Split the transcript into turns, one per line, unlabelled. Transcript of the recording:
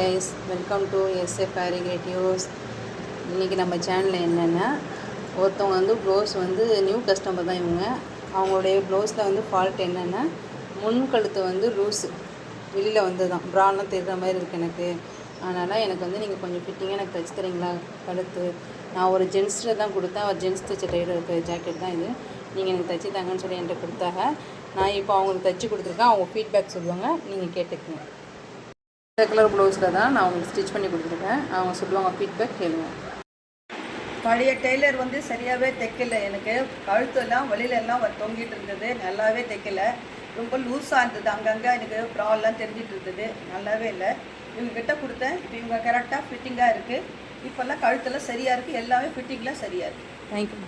Guys, welcome to SF fairy creatives. இன்றைக்கி நம்ம சேனலில் என்னென்னா, ஒருத்தவங்க வந்து ப்ளவுஸ் வந்து நியூ கஸ்டமர் தான் இவங்க. அவங்களுடைய ப்ளவுஸில் வந்து ஃபால்ட் என்னென்னா, முன்கழுத்து வந்து லூஸு வெளியில் வந்து தான் ப்ராலாம் தெரிகிற மாதிரி இருக்குது எனக்கு. அதனால் எனக்கு வந்து நீங்கள் கொஞ்சம் ஃபிட்டிங்காக எனக்கு தைச்சி தரீங்களா கழுத்து. நான் ஒரு ஜென்ஸில் தான் கொடுத்தேன், அவர் ஜென்ஸ் தைச்ச டைலர் இருக்க ஜாக்கெட் தான் இது. நீங்கள் எனக்கு தைச்சி தாங்கன்னு சொல்லி என்கிட்ட கொடுத்தாங்க. நான் இப்போ அவங்களுக்கு தைச்சி கொடுத்துருக்கேன். அவங்க ஃபீட்பேக் சொல்லுவாங்க, நீங்கள் கேட்டுக்கோங்க. ரெட் கலர் ப்ளவுஸில் தான் நான் உங்களுக்கு ஸ்டிச் பண்ணி கொடுத்துருக்கேன். அவங்க சொல்லுவாங்க, ஃபீட்பேக் கேளுங்க.
பழைய டெய்லர் வந்து சரியாகவே தைக்கல. எனக்கு கழுத்தெல்லாம் வெளியிலெல்லாம் தொங்கிட்டு இருந்தது, நல்லாவே தைக்கல. ரொம்ப லூஸாக இருந்தது, அங்கங்கே எனக்கு ப்ராப்ளம்லாம் தெரிஞ்சிட்டு இருந்தது, நல்லாவே இல்லை. இவங்ககிட்ட கொடுத்தேன், இப்போ இவங்க கரெக்டாக ஃபிட்டிங்காக இருக்குது. இப்போல்லாம் கழுத்தெல்லாம் சரியாக இருக்குது, எல்லாமே ஃபிட்டிங்லாம் சரியாக இருக்குது.
தேங்க்யூ.